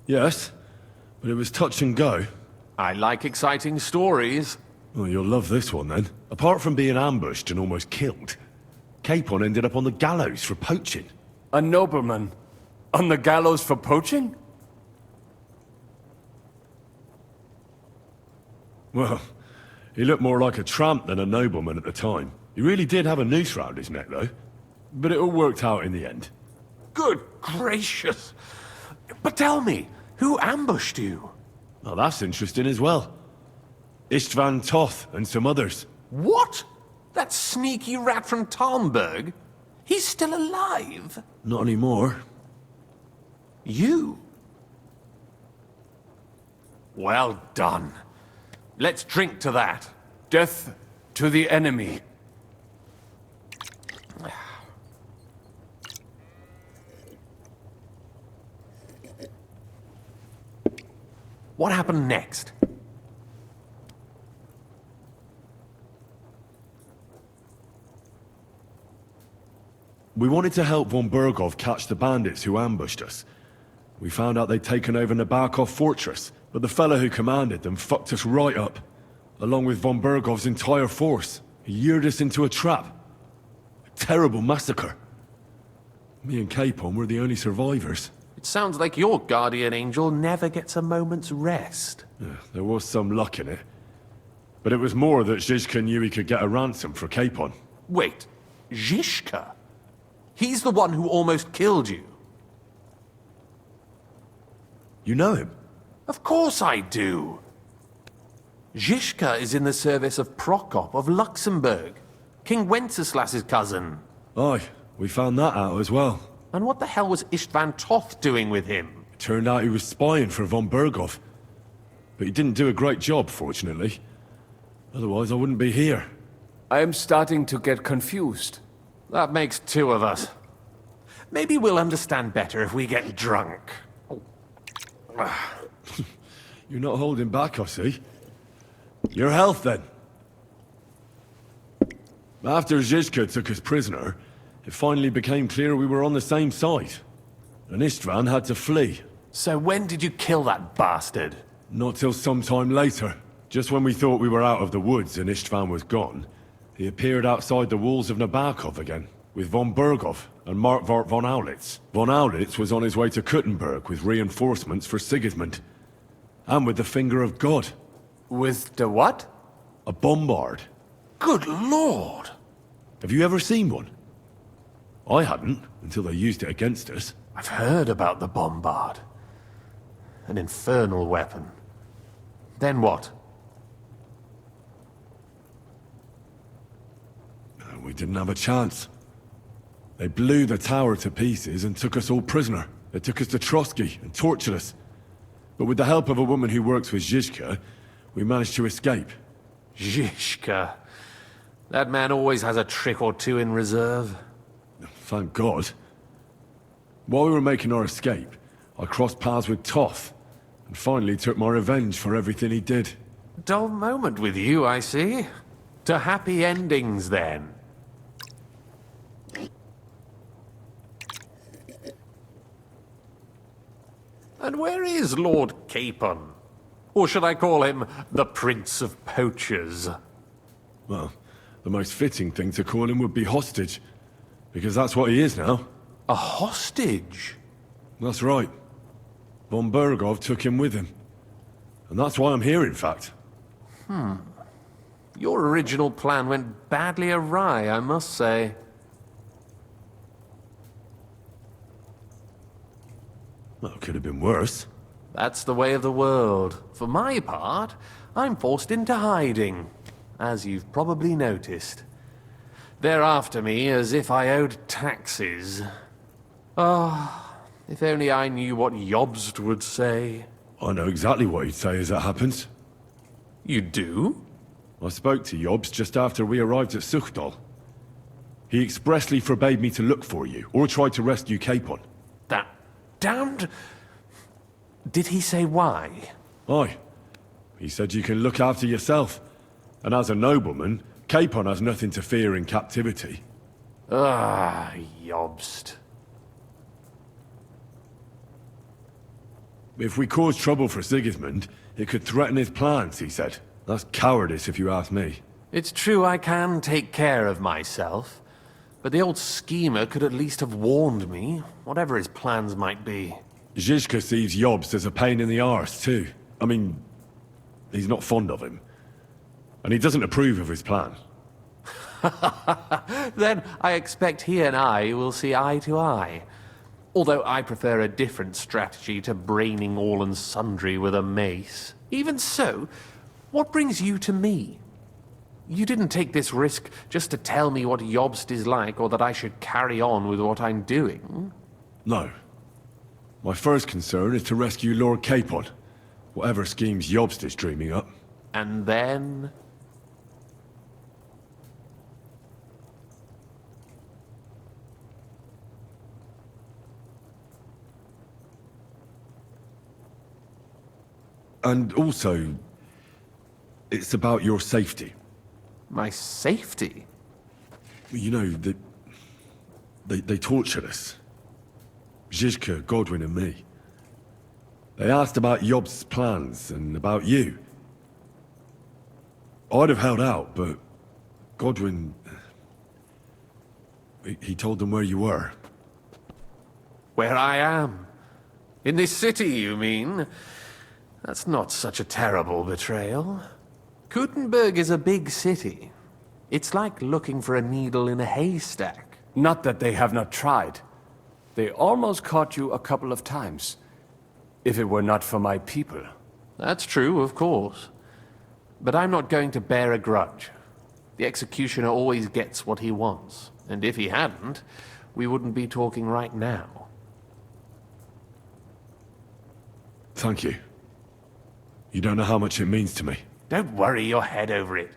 Yes, but it was touch and go. I like exciting stories. Well, you'll love this one then. Apart from being ambushed and almost killed, Capon ended up on the gallows for poaching. A nobleman? On the gallows for poaching? Well, he looked more like a tramp than a nobleman at the time. He really did have a noose round his neck, though. But it all worked out in the end. Good gracious. But tell me, who ambushed you? Oh, that's interesting as well. Istvan Toth and some others. What? That sneaky rat from Talmberg? He's still alive? Not anymore. You? Well done. Let's drink to that. Death to the enemy. What happened next? We wanted to help von Berghoff catch the bandits who ambushed us. We found out they'd taken over Nabokov Fortress, but the fellow who commanded them fucked us right up, along with von Berghoff's entire force. He lured us into a trap. A terrible massacre. Me and Capon were the only survivors. It sounds like your guardian angel never gets a moment's rest. Yeah, there was some luck in it. But it was more that Zizka knew he could get a ransom for Capon. Wait, Zizka? He's the one who almost killed you. You know him? Of course I do. Zizka is in the service of Prokop of Luxembourg, King Wenceslas's cousin. Aye, we found that out as well. And what the hell was Istvan Toth doing with him? It turned out he was spying for von Berghoff. But he didn't do a great job, fortunately. Otherwise I wouldn't be here. I am starting to get confused. That makes two of us. Maybe we'll understand better if we get drunk. You're not holding back, I see. Your health, then. After Zizka took us prisoner, it finally became clear we were on the same side. And Istvan had to flee. So when did you kill that bastard? Not till some time later. Just when we thought we were out of the woods and Istvan was gone, he appeared outside the walls of Nabokov again, with von Berghoff and Markvart von Aulitz. Von Aulitz was on his way to Kuttenberg with reinforcements for Sigismund. And with the finger of God. With the what? A bombard. Good lord! Have you ever seen one? I hadn't, until they used it against us. I've heard about the bombard. An infernal weapon. Then what? We didn't have a chance. They blew the tower to pieces and took us all prisoner. They took us to Trotsky and tortured us. But with the help of a woman who works with Zizka, we managed to escape. Zizka. That man always has a trick or two in reserve. Thank God. While we were making our escape, I crossed paths with Toth, and finally took my revenge for everything he did. Dull moment with you, I see. To happy endings, then. And where is Lord Capon? Or should I call him the Prince of Poachers? Well, the most fitting thing to call him would be hostage, because that's what he is now. A hostage? That's right. Von Berghoff took him with him. And that's why I'm here, in fact. Your original plan went badly awry, I must say. Well, it could have been worse. That's the way of the world. For my part, I'm forced into hiding, as you've probably noticed. They're after me as if I owed taxes. Ah, if only I knew what Jobst would say. I know exactly what he'd say as it happens. You do? I spoke to Jobs just after we arrived at Suchdal. He expressly forbade me to look for you, or try to rescue Capon. That damned... Did he say why? Aye. He said you can look after yourself. And as a nobleman, Capon has nothing to fear in captivity. Ah, Jobst. If we cause trouble for Sigismund, it could threaten his plans, he said. That's cowardice if you ask me. It's true I can take care of myself, but the old schemer could at least have warned me, whatever his plans might be. Zizka sees Jobst as a pain in the arse, too. I mean, he's not fond of him. And he doesn't approve of his plan. Then I expect he and I will see eye to eye. Although I prefer a different strategy to braining all and sundry with a mace. Even so, what brings you to me? You didn't take this risk just to tell me what Jobst is like, or that I should carry on with what I'm doing. No. My first concern is to rescue Lord Capon, whatever schemes Jobst is dreaming up. And then... And also, it's about your safety. my safety? You know, they tortured us. Zizka, Godwin and me. They asked about Jobst's plans and about you. I'd have held out, but Godwin... He told them where you were. Where I am? In this city, you mean? That's not such a terrible betrayal. Kuttenberg is a big city. It's like looking for a needle in a haystack. Not that they have not tried. They almost caught you a couple of times. If it were not for my people. That's true, of course. But I'm not going to bear a grudge. The executioner always gets what he wants. And if he hadn't, we wouldn't be talking right now. Thank you. You don't know how much it means to me. Don't worry your head over it.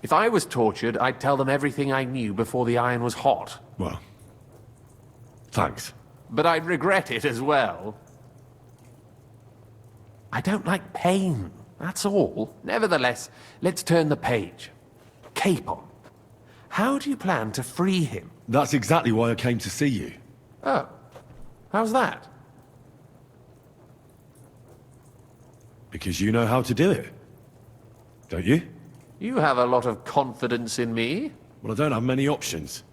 If I was tortured, I'd tell them everything I knew before the iron was hot. Well, thanks. But I'd regret it as well. I don't like pain, that's all. Nevertheless, let's turn the page. Capon. How do you plan to free him? That's exactly why I came to see you. Oh, how's that? Because you know how to do it. Don't you? You have a lot of confidence in me. Well, I don't have many options.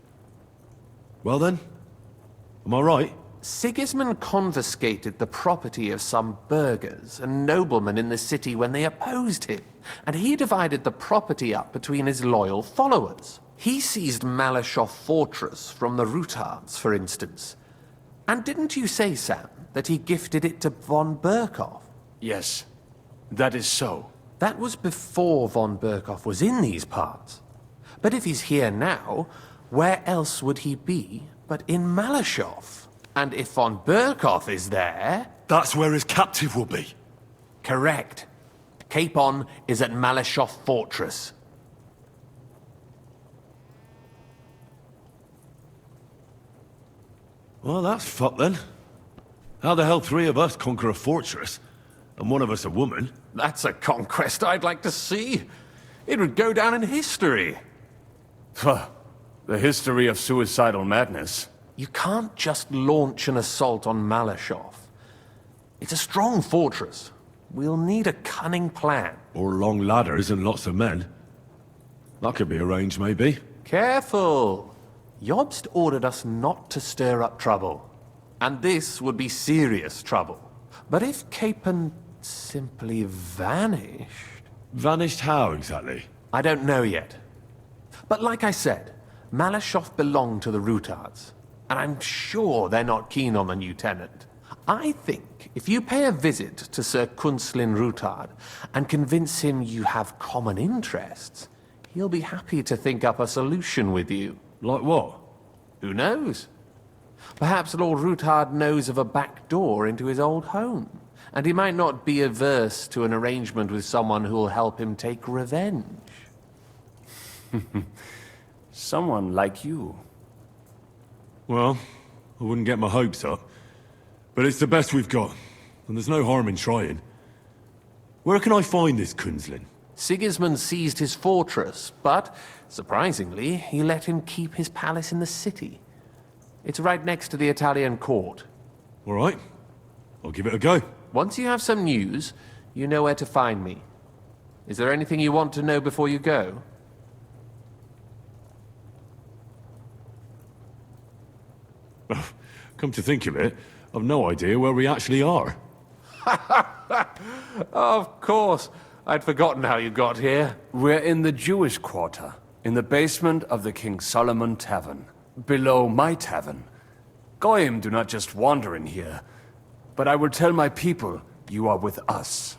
Well then, am I right? Sigismund confiscated the property of some burghers and noblemen in the city when they opposed him, and he divided the property up between his loyal followers. He seized Malyshoff Fortress from the Rutards, for instance. And didn't you say, Sam, that he gifted it to von Berkhoff? Yes, that is so. That was before von Berkhoff was in these parts. But if he's here now, where else would he be but in Malyshoff? And if von Berkhoff is there... That's where his captive will be. Correct. Capon is at Malyshoff Fortress. Well, that's fucked then. How the hell three of us conquer a fortress, and one of us a woman? That's a conquest I'd like to see. It would go down in history. The history of suicidal madness. You can't just launch an assault on Malyshoff. It's a strong fortress. We'll need a cunning plan. Or long ladders and lots of men. That could be arranged, maybe. Careful! Jobst ordered us not to stir up trouble. And this would be serious trouble. But if Capon simply vanished... Vanished how, exactly? I don't know yet. But like I said, Malyshoff belonged to the Rutards. And I'm sure they're not keen on the new tenant. I think if you pay a visit to Sir Kunslin Rutard and convince him you have common interests, he'll be happy to think up a solution with you. Like what? Who knows? Perhaps Lord Rutard knows of a back door into his old home, and he might not be averse to an arrangement with someone who'll help him take revenge. Someone like you. Well, I wouldn't get my hopes up. But it's the best we've got, and there's no harm in trying. Where can I find this Kunslin? Sigismund seized his fortress, but, surprisingly, he let him keep his palace in the city. It's right next to the Italian court. All right. I'll give it a go. Once you have some news, you know where to find me. Is there anything you want to know before you go? Come to think of it, I've no idea where we actually are. Of course. I'd forgotten how you got here. We're in the Jewish quarter, in the basement of the King Solomon Tavern, below my tavern. Goyim do not just wander in here, but I will tell my people you are with us.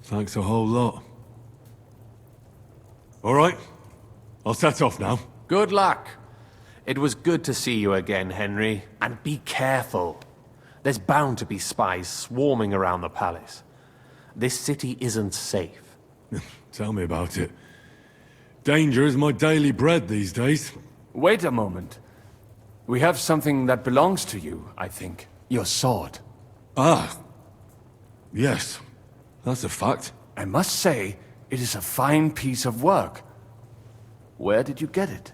Thanks a whole lot. All right, I'll set off now. Good luck. It was good to see you again, Henry. And be careful. There's bound to be spies swarming around the palace. This city isn't safe. Tell me about it. Danger is my daily bread these days. Wait a moment. We have something that belongs to you, I think. Your sword. Ah. Yes, that's a fact. I must say, it is a fine piece of work. Where did you get it?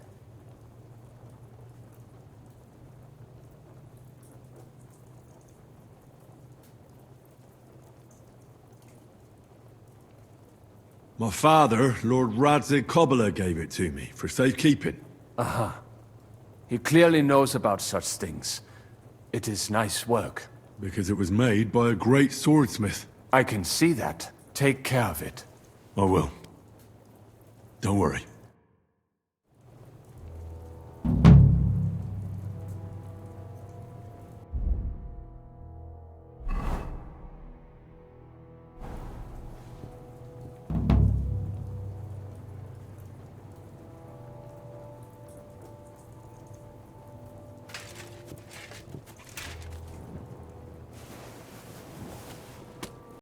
My father, Lord Radzig Cobbler, gave it to me for safekeeping. He clearly knows about such things. It is nice work. Because it was made by a great swordsmith. I can see that. Take care of it. I will. Don't worry.